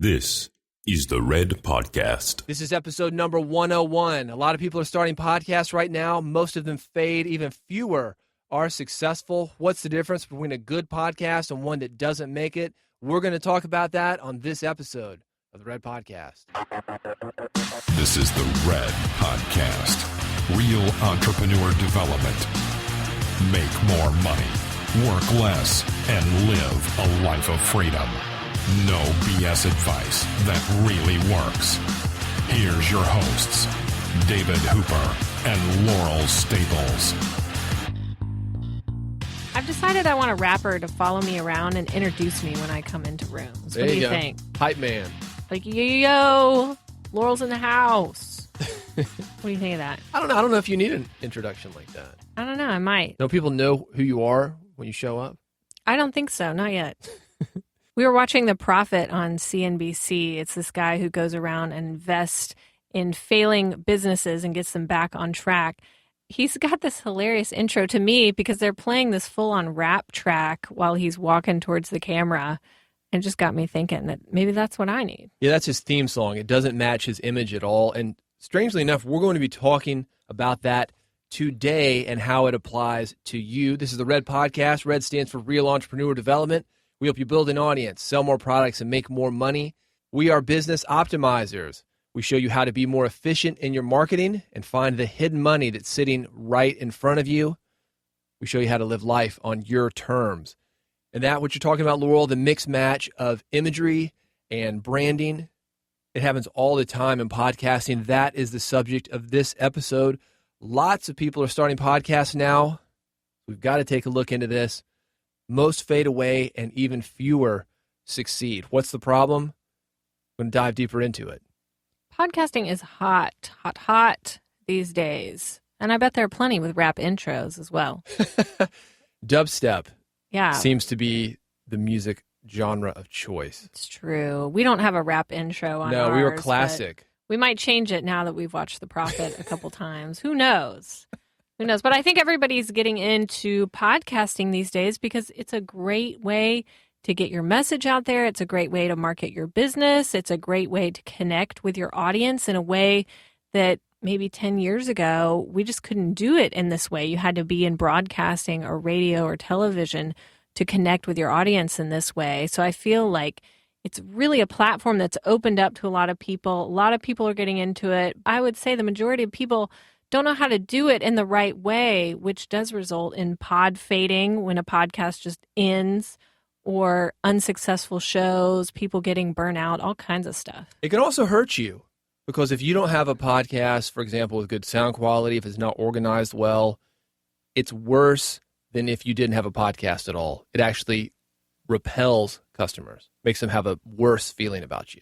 This is the Red Podcast. This is episode number 101. A lot of people are starting podcasts right now. Most of them fade. Even fewer are successful. What's the difference between a good podcast and one that doesn't make it? We're going to talk about that on this episode of the Red Podcast. This is the Red Podcast. Real entrepreneur development. Make more money, work less, and live a life of freedom. No BS advice that really works. Here's your hosts, David Hooper and Laurel Staples. I've decided I want a rapper to follow me around and introduce me when I come into rooms. What do you think? Hype man. Like, yo, Laurel's in the house. What do you think of that? I don't know if you need an introduction like that. I don't know. I might. Don't people know who you are when you show up? I don't think so. Not yet. We were watching The Prophet on CNBC. It's this guy who goes around and invests in failing businesses and gets them back on track. He's got this hilarious intro to me because they're playing this full-on rap track while he's walking towards the camera, and just got me thinking that maybe that's what I need. Yeah, that's his theme song. It doesn't match his image at all. And strangely enough, we're going to be talking about that today and how it applies to you. This is the Red Podcast. Red stands for Real Entrepreneur Development. We help you build an audience, sell more products, and make more money. We are business optimizers. We show you how to be more efficient in your marketing and find the hidden money that's sitting right in front of you. We show you how to live life on your terms. And that, what you're talking about, Laurel, the mixed match of imagery and branding, it happens all the time in podcasting. That is the subject of this episode. Lots of people are starting podcasts now. We've got to take a look into this. Most fade away and even fewer succeed. What's the problem? I'm going to dive deeper into it. Podcasting is hot these days. And I bet there are plenty with rap intros as well. Dubstep seems to be the music genre of choice. It's true. We don't have a rap intro on ours. No, we were classic. We might change it now that we've watched The Prophet a couple times. Who knows? Who knows? But I think everybody's getting into podcasting these days because it's a great way to get your message out there. It's a great way to market your business. It's a great way to connect with your audience in a way that maybe 10 years ago, we just couldn't do it in this way. You had to be in broadcasting or radio or television to connect with your audience in this way. So I feel like it's really a platform that's opened up to a lot of people. A lot of people are getting into it. I would say the majority of people don't know how to do it in the right way, which does result in pod fading when a podcast just ends, or unsuccessful shows, people getting burnt out, all kinds of stuff. It can also hurt you because if you don't have a podcast, for example, with good sound quality, if it's not organized well, it's worse than if you didn't have a podcast at all. It actually repels customers, makes them have a worse feeling about you.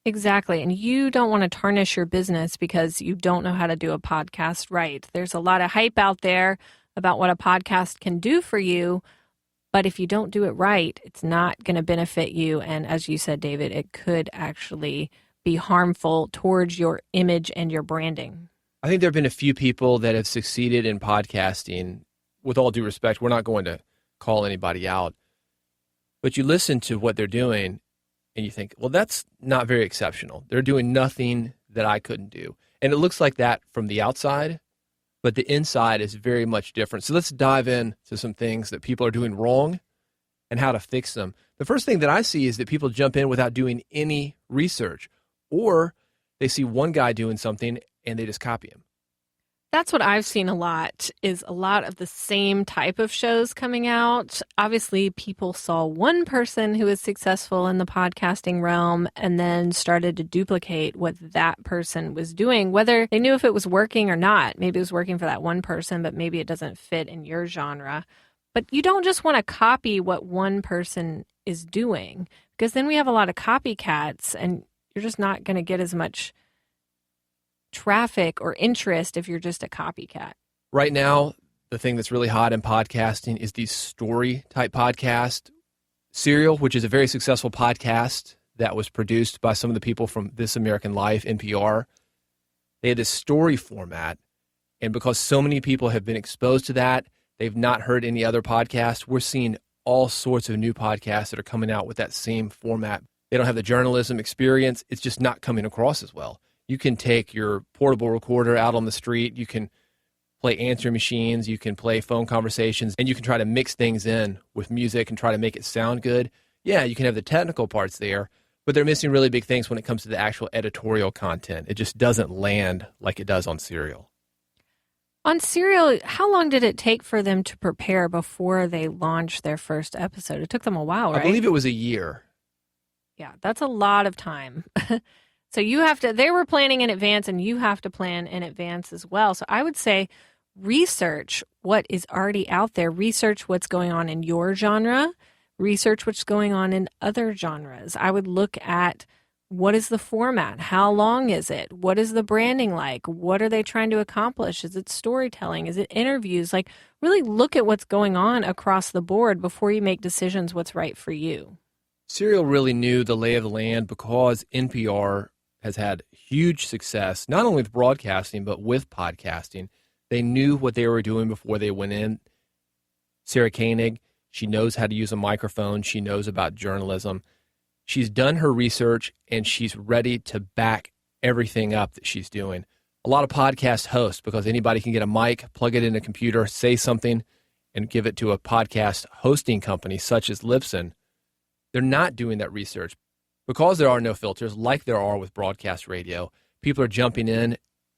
Exactly. And you don't want to tarnish your business because you don't know how to do a podcast right. There's a lot of hype out there about what a podcast can do for you. But if you don't do it right, it's not going to benefit you. And as you said, David, it could actually be harmful towards your image and your branding. I think there have been a few people that have succeeded in podcasting. With all due respect, we're not going to call anybody out. But you listen to what they're doing and you think, well, that's not very exceptional. They're doing nothing that I couldn't do. And it looks like that from the outside, but the inside is very much different. So let's dive into some things that people are doing wrong and how to fix them. The first thing that I see is that people jump in without doing any research, or they see one guy doing something and they just copy him. That's what I've seen a lot, is a lot of the same type of shows coming out. Obviously, people saw one person who was successful in the podcasting realm and then started to duplicate what that person was doing, whether they knew if it was working or not. Maybe it was working for that one person, but maybe it doesn't fit in your genre. But you don't just want to copy what one person is doing, because then we have a lot of copycats and you're just not going to get as much traffic or interest if you're just a copycat. Right now, the thing that's really hot in podcasting is the story type podcast. Serial, which is a very successful podcast that was produced by some of the people from This American Life, NPR. They had this story format, and because so many people have been exposed to that, they've not heard any other podcast. We're seeing all sorts of new podcasts that are coming out with that same format. They don't have the journalism experience. It's just not coming across as well. You can take your portable recorder out on the street. You can play answering machines. You can play phone conversations, and you can try to mix things in with music and try to make it sound good. Yeah, you can have the technical parts there, but they're missing really big things when it comes to the actual editorial content. It just doesn't land like it does on Serial. On Serial, how long did it take for them to prepare before they launched their first episode? It took them a while, right? I believe it was a year. Yeah, that's a lot of time. So they were planning in advance, and you have to plan in advance as well. So I would say research what is already out there. Research what's going on in your genre. Research what's going on in other genres. I would look at what is the format? How long is it? What is the branding like? What are they trying to accomplish? Is it storytelling? Is it interviews? Like, really look at what's going on across the board before you make decisions what's right for you. Serial really knew the lay of the land because NPR has had huge success, not only with broadcasting, but with podcasting. They knew what they were doing before they went in. Sarah Koenig, she knows how to use a microphone. She knows about journalism. She's done her research, and she's ready to back everything up that she's doing. A lot of podcast hosts, because anybody can get a mic, plug it in a computer, say something, and give it to a podcast hosting company such as Libsyn. They're not doing that research. Because there are no filters, like there are with broadcast radio, people are jumping in,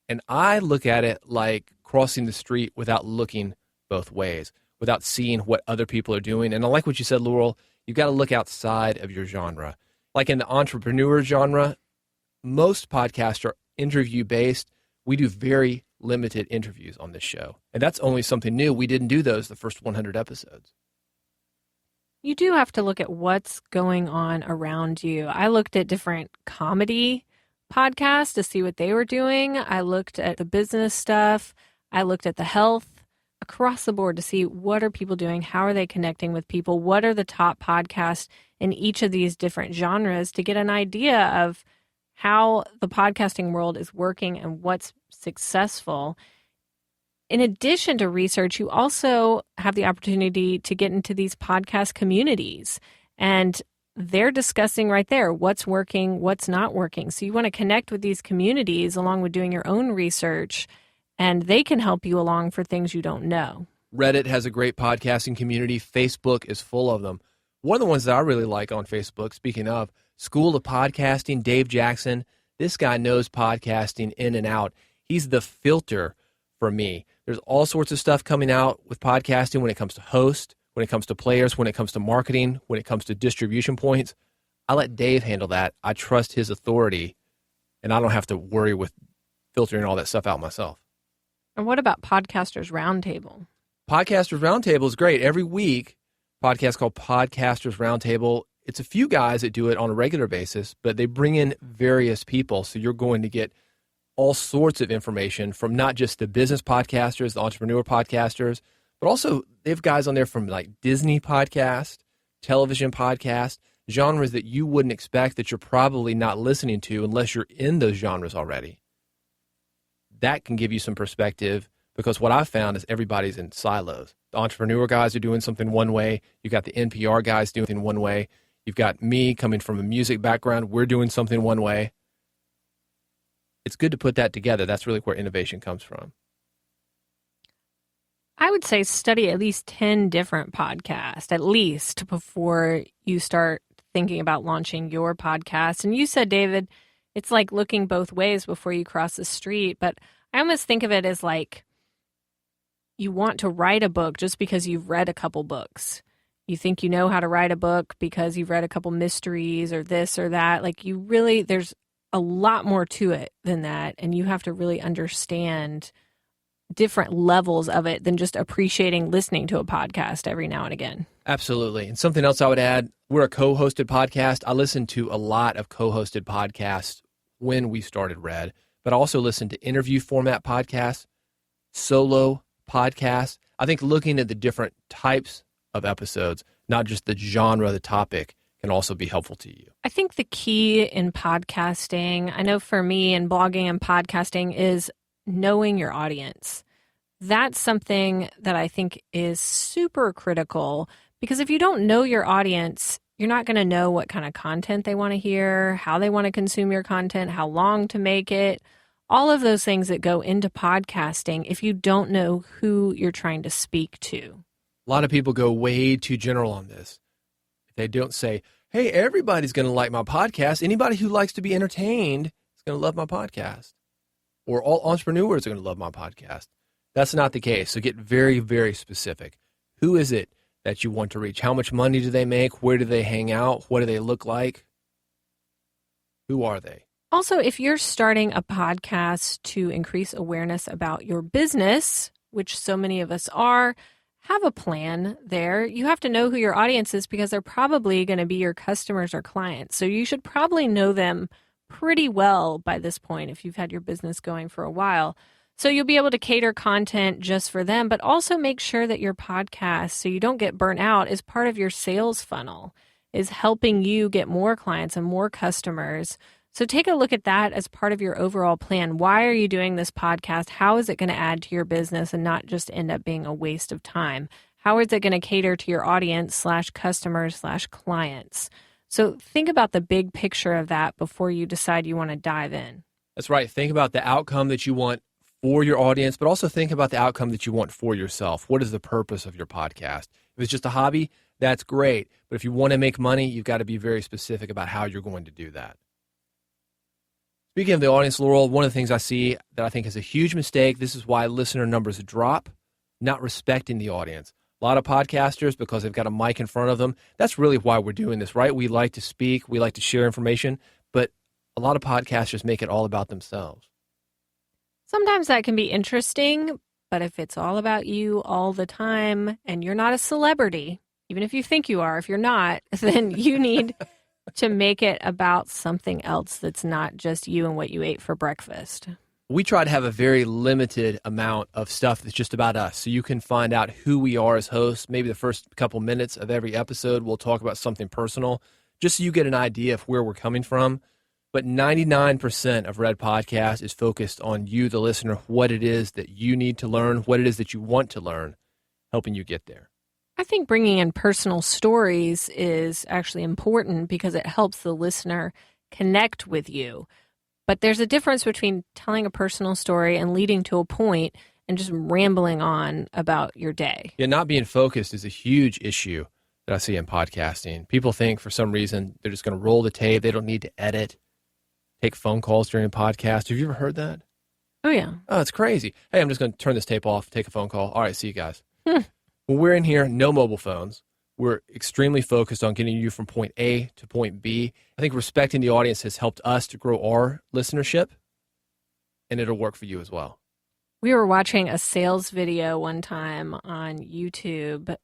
and I look at it like crossing the street without looking both ways, without seeing what other people are doing. And I like what you said, Laurel. You've got to look outside of your genre. Like in the entrepreneur genre, most podcasts are interview-based. We do very limited interviews on this show. And that's only something new. We didn't do those the first 100 episodes. You do have to look at what's going on around you. I looked at different comedy podcasts to see what they were doing. I looked at the business stuff. I looked at the health across the board to see what are people doing, how are they connecting with people, what are the top podcasts in each of these different genres to get an idea of how the podcasting world is working and what's successful. In addition to research, you also have the opportunity to get into these podcast communities, and they're discussing right there what's working, what's not working. So you want to connect with these communities along with doing your own research, and they can help you along for things you don't know. Reddit has a great podcasting community. Facebook is full of them. One of the ones that I really like on Facebook, speaking of, School of Podcasting, Dave Jackson. This guy knows podcasting in and out. He's the filter for me. There's all sorts of stuff coming out with podcasting when it comes to host, when it comes to players, when it comes to marketing, when it comes to distribution points. I let Dave handle that. I trust his authority, and I don't have to worry with filtering all that stuff out myself. And what about Podcasters Roundtable? Podcasters Roundtable is great. Every week, podcast called Podcasters Roundtable. It's a few guys that do it on a regular basis, but they bring in various people. So you're going to get all sorts of information from not just the business podcasters, the entrepreneur podcasters, but also they have guys on there from like Disney podcast, television podcast, genres that you wouldn't expect that you're probably not listening to unless you're in those genres already. That can give you some perspective because what I've found is everybody's in silos. The entrepreneur guys are doing something one way. You've got the NPR guys doing something one way. You've got me coming from a music background. We're doing something one way. It's good to put that together. That's really where innovation comes from. I would say study at least 10 different podcasts, at least, before you start thinking about launching your podcast. And you said, David, it's like looking both ways before you cross the street. But I almost think of it as like you want to write a book just because you've read a couple books. You think you know how to write a book because you've read a couple mysteries or this or that. Like you really, there's a lot more to it than that. And you have to really understand different levels of it than just appreciating listening to a podcast every now and again. Absolutely. And something else I would add, we're a co-hosted podcast. I listened to a lot of co-hosted podcasts when we started Red, but I also listened to interview format podcasts, solo podcasts. I think looking at the different types of episodes, not just the genre, the topic, can also be helpful to you. I think the key in podcasting, I know for me in blogging and podcasting, is knowing your audience. That's something that I think is super critical because if you don't know your audience, you're not going to know what kind of content they want to hear, how they want to consume your content, how long to make it, all of those things that go into podcasting if you don't know who you're trying to speak to. A lot of people go way too general on this. They don't say, hey, everybody's going to like my podcast. Anybody who likes to be entertained is going to love my podcast. Or all entrepreneurs are going to love my podcast. That's not the case. So get very, very specific. Who is it that you want to reach? How much money do they make? Where do they hang out? What do they look like? Who are they? Also, if you're starting a podcast to increase awareness about your business, which so many of us are, have a plan there. You have to know who your audience is because they're probably going to be your customers or clients. So you should probably know them pretty well by this point if you've had your business going for a while. So you'll be able to cater content just for them, but also make sure that your podcast, so you don't get burnt out, is part of your sales funnel, is helping you get more clients and more customers. So take a look at that as part of your overall plan. Why are you doing this podcast? How is it going to add to your business and not just end up being a waste of time? How is it going to cater to your audience / customers / clients? So think about the big picture of that before you decide you want to dive in. That's right. Think about the outcome that you want for your audience, but also think about the outcome that you want for yourself. What is the purpose of your podcast? If it's just a hobby, that's great. But if you want to make money, you've got to be very specific about how you're going to do that. Speaking of the audience, Laurel, one of the things I see that I think is a huge mistake, this is why listener numbers drop, not respecting the audience. A lot of podcasters, because they've got a mic in front of them, that's really why we're doing this, right? We like to speak, we like to share information, but a lot of podcasters make it all about themselves. Sometimes that can be interesting, but if it's all about you all the time and you're not a celebrity, even if you think you are, if you're not, then you need to make it about something else that's not just you and what you ate for breakfast. We try to have a very limited amount of stuff that's just about us, so you can find out who we are as hosts. Maybe the first couple minutes of every episode, we'll talk about something personal, just so you get an idea of where we're coming from. But 99% of Red Podcast is focused on you, the listener, what it is that you need to learn, what it is that you want to learn, helping you get there. I think bringing in personal stories is actually important because it helps the listener connect with you. But there's a difference between telling a personal story and leading to a point and just rambling on about your day. Yeah, not being focused is a huge issue that I see in podcasting. People think for some reason they're just going to roll the tape. They don't need to edit, take phone calls during a podcast. Have you ever heard that? Oh, yeah. Oh, it's crazy. Hey, I'm just going to turn this tape off, take a phone call. All right, see you guys. When we're in here, no mobile phones. We're extremely focused on getting you from point A to point B. I think respecting the audience has helped us to grow our listenership, and it'll work for you as well. We were watching a sales video one time on YouTube.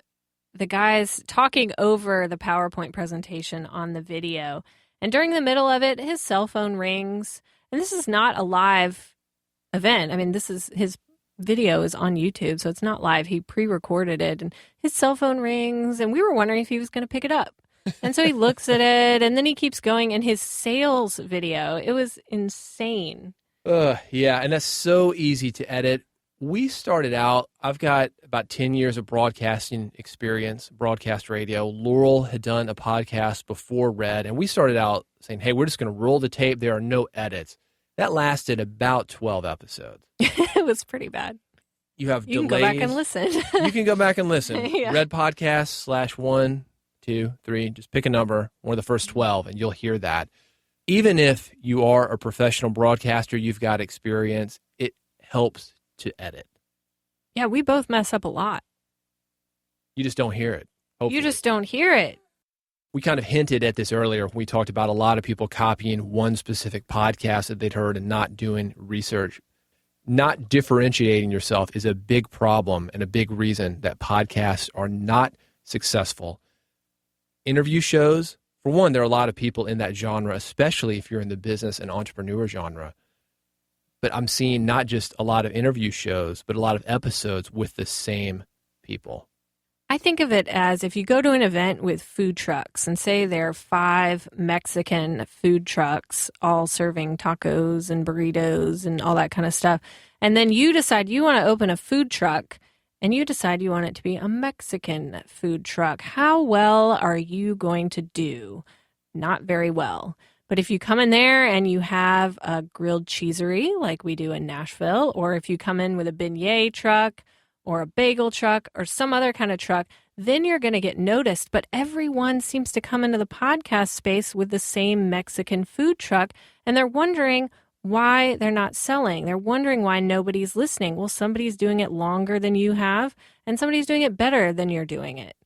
The guy's talking over the PowerPoint presentation on the video, and during the middle of it, his cell phone rings. And this is not a live event. I mean, this is his video is on YouTube, so it's not live. He pre-recorded it, and his cell phone rings, and we were wondering if he was going to pick it up. And so he looks at it, and then he keeps going in his sales video. It was insane. Yeah, and that's so easy to edit. We started out, I've got about 10 years of broadcasting experience, broadcast radio. Laurel had done a podcast before Red, and we started out saying, hey, we're just going to roll the tape. There are no edits. That lasted about 12 episodes. It was pretty bad. You have You delays. can go back and listen. You can go back and listen. Yeah. Red Podcast /1, 2, 3. Just pick a number, one of the first 12, and you'll hear that. Even if you are a professional broadcaster, you've got experience, it helps to edit. Yeah, we both mess up a lot. You just don't hear it. Hopefully. You just don't hear it. We kind of hinted at this earlier when we talked about a lot of people copying one specific podcast that they'd heard and not doing research. Not differentiating yourself is a big problem and a big reason that podcasts are not successful. Interview shows, for one, there are a lot of people in that genre, especially if you're in the business and entrepreneur genre. But I'm seeing not just a lot of interview shows, but a lot of episodes with the same people. I think of it as if you go to an event with food trucks and say there are 5 Mexican food trucks all serving tacos and burritos and all that kind of stuff. And then you decide you want to open a food truck and you decide you want it to be a Mexican food truck. How well are you going to do? Not very well. But if you come in there and you have a grilled cheesery like we do in Nashville, or if you come in with a beignet truck or a bagel truck or some other kind of truck, then you're going to get noticed. But everyone seems to come into the podcast space with the same Mexican food truck, and they're wondering why they're not selling. They're wondering why nobody's listening. Well, somebody's doing it longer than you have, and somebody's doing it better than you're doing it.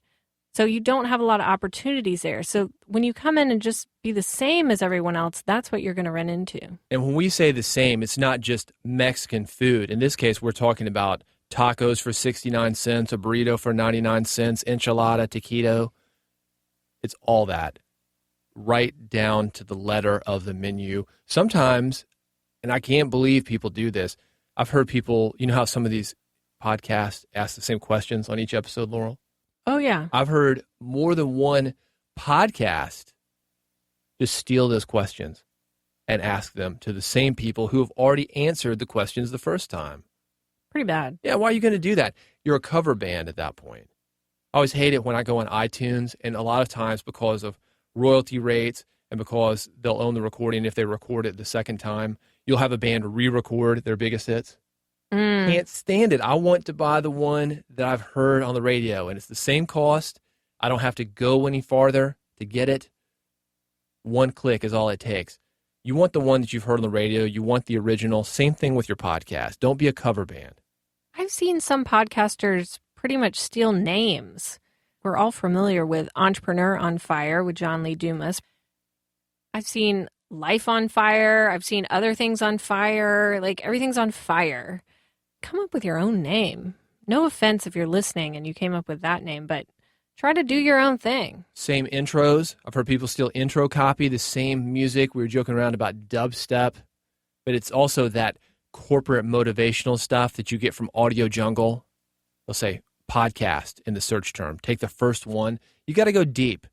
So you don't have a lot of opportunities there. So when you come in and just be the same as everyone else, that's what you're going to run into. And when we say the same, it's not just Mexican food. In this case, we're talking about tacos for 69 cents, a burrito for 99 cents, enchilada, taquito. It's all that, right down to the letter of the menu. Sometimes, and I can't believe people do this, I've heard people, you know how some of these podcasts ask the same questions on each episode, Laurel? Oh, yeah. I've heard more than one podcast just steal those questions and ask them to the same people who have already answered the questions the first time. Pretty bad. Yeah, why are you going to do that? You're a cover band at that point. I always hate it when I go on iTunes, and a lot of times because of royalty rates and because they'll own the recording if they record it the second time, you'll have a band re-record their biggest hits. Can't stand it. I want to buy the one that I've heard on the radio, and it's the same cost. I don't have to go any farther to get it. One click is all it takes. You want the one that you've heard on the radio. You want the original. Same thing with your podcast. Don't be a cover band. I've seen some podcasters pretty much steal names. We're all familiar with Entrepreneur on Fire with John Lee Dumas. I've seen Life on Fire. I've seen other things on fire. Like, everything's on fire. Come up with your own name. No offense if you're listening and you came up with that name, but try to do your own thing. Same intros. I've heard people steal intro copy, the same music. We were joking around about dubstep, but it's also that corporate motivational stuff that you get from Audio Jungle. They'll say podcast in the search term. Take the first one. You got to go deep.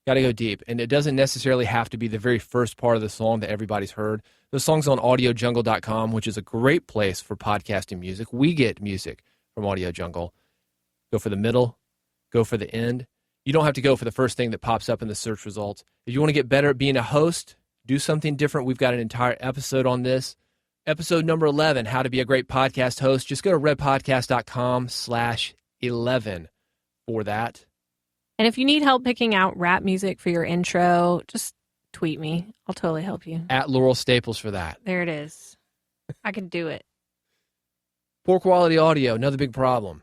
Got to go deep. And it doesn't necessarily have to be the very first part of the song that everybody's heard. The song's on audiojungle.com, which is a great place for podcasting music. We get music from Audio Jungle. Go for the middle. Go for the end. You don't have to go for the first thing that pops up in the search results. If you want to get better at being a host, do something different. We've got an entire episode on this. Episode number 11, How to Be a Great Podcast Host. Just go to redpodcast.com/11 for that. And if you need help picking out rap music for your intro, just tweet me. I'll totally help you. At Laurel Staples for that. There it is. I can do it. Poor quality audio, another big problem.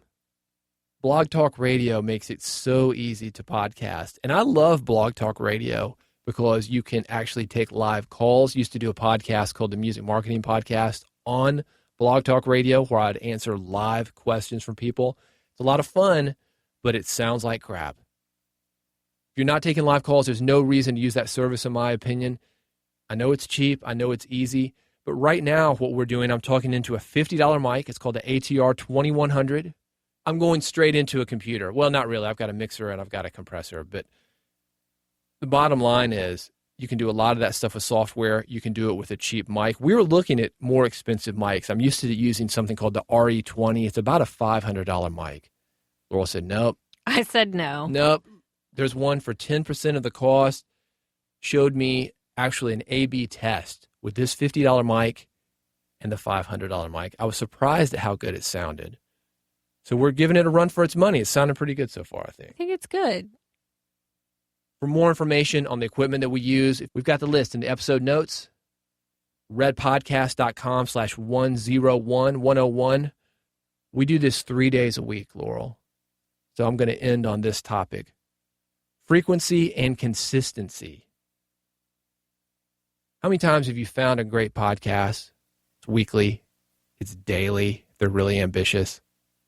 Blog Talk Radio makes it so easy to podcast. And I love Blog Talk Radio because you can actually take live calls. Used to do a podcast called the Music Marketing Podcast on Blog Talk Radio where I'd answer live questions from people. It's a lot of fun, but it sounds like crap. If you're not taking live calls, there's no reason to use that service, in my opinion. I know it's cheap. I know it's easy. But right now, what we're doing, I'm talking into a $50 mic. It's called the ATR 2100. I'm going straight into a computer. Well, not really. I've got a mixer and I've got a compressor. But the bottom line is you can do a lot of that stuff with software. You can do it with a cheap mic. We were looking at more expensive mics. I'm used to using something called the RE20. It's about a $500 mic. Laurel said, nope. I said no. Nope. There's one for 10% of the cost. Showed me actually an A/B test with this $50 mic and the $500 mic. I was surprised at how good it sounded. So we're giving it a run for its money. It sounded pretty good so far, I think. I think it's good. For more information on the equipment that we use, we've got the list in the episode notes, redpodcast.com/101. We do this 3 days a week, Laurel. So I'm going to end on this topic. Frequency and consistency. How many times have you found a great podcast? It's weekly. It's daily. They're really ambitious.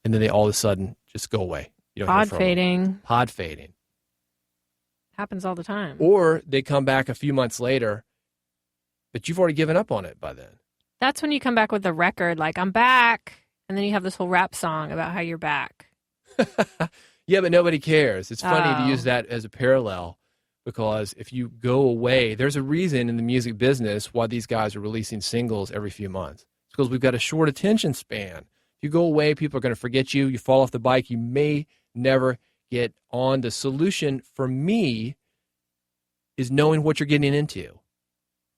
And then they all of a sudden just go away. You don't hear Pod from them. fading. Pod fading. Happens all the time. Or they come back a few months later, but you've already given up on it by then. That's when you come back with the record, like, I'm back. And then you have this whole rap song about how you're back. Yeah, but nobody cares. It's funny to Oh. use that as a parallel because if you go away, there's a reason in the music business why these guys are releasing singles every few months. It's because we've got a short attention span. If you go away, people are going to forget you. You fall off the bike, you may never get on. The solution for me is knowing what you're getting into.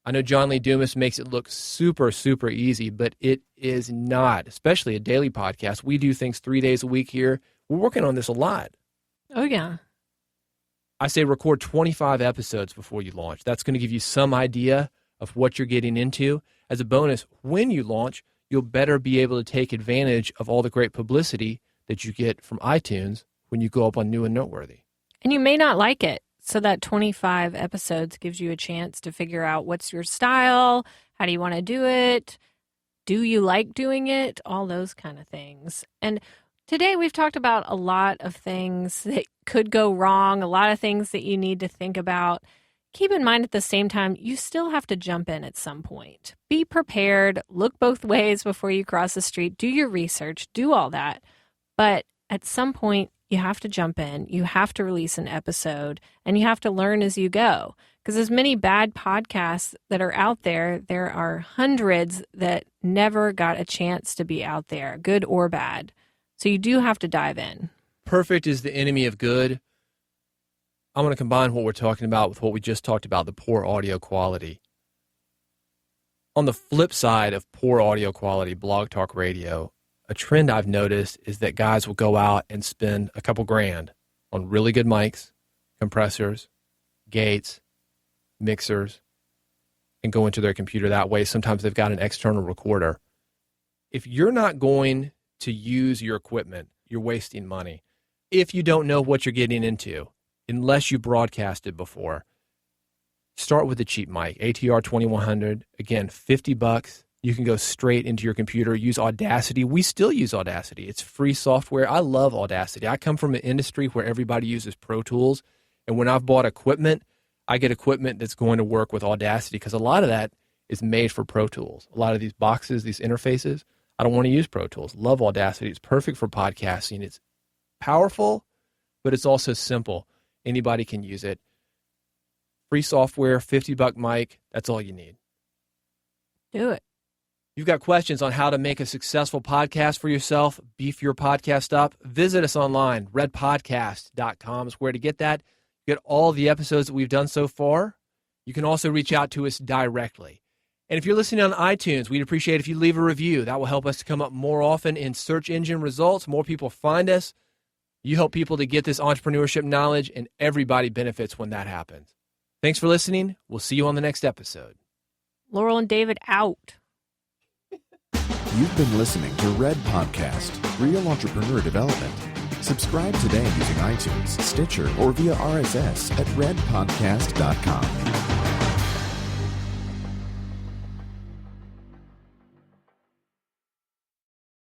I know John Lee Dumas makes it look super, super easy, but it is not, especially a daily podcast. We do things 3 days a week here. We're working on this a lot. Oh, yeah. I say record 25 episodes before you launch. That's going to give you some idea of what you're getting into. As a bonus, when you launch, you'll better be able to take advantage of all the great publicity that you get from iTunes when you go up on New and Noteworthy. And you may not like it. So that 25 episodes gives you a chance to figure out what's your style, how do you want to do it, do you like doing it, all those kind of things. And today we've talked about a lot of things that could go wrong, a lot of things that you need to think about. Keep in mind at the same time, you still have to jump in at some point. Be prepared, look both ways before you cross the street, do your research, do all that. But at some point, you have to jump in, you have to release an episode, and you have to learn as you go. Because as many bad podcasts that are out there, there are hundreds that never got a chance to be out there, good or bad. So you do have to dive in. Perfect is the enemy of good. I'm going to combine what we're talking about with what we just talked about, the poor audio quality. On the flip side of poor audio quality, Blog Talk Radio, a trend I've noticed is that guys will go out and spend a couple grand on really good mics, compressors, gates, mixers, and go into their computer that way. Sometimes they've got an external recorder. If you're not going to use your equipment, you're wasting money. If you don't know what you're getting into, unless you broadcasted before, start with a cheap mic, ATR 2100. Again, $50. You can go straight into your computer, use Audacity. We still use Audacity. It's free software. I love Audacity. I come from an industry where everybody uses Pro Tools. And when I've bought equipment, I get equipment that's going to work with Audacity because a lot of that is made for Pro Tools. A lot of these boxes, these interfaces, I don't want to use Pro Tools. Love Audacity. It's perfect for podcasting. It's powerful, but it's also simple. Anybody can use it. Free software, $50 mic. That's all you need. Do it. You've got questions on how to make a successful podcast for yourself, beef your podcast up, visit us online. redpodcast.com is where to get that. Get all the episodes that we've done so far. You can also reach out to us directly. And if you're listening on iTunes, we'd appreciate if you leave a review. That will help us to come up more often in search engine results. More people find us. You help people to get this entrepreneurship knowledge, and everybody benefits when that happens. Thanks for listening. We'll see you on the next episode. Laurel and David out. You've been listening to Red Podcast, Real Entrepreneur Development. Subscribe today using iTunes, Stitcher, or via RSS at redpodcast.com.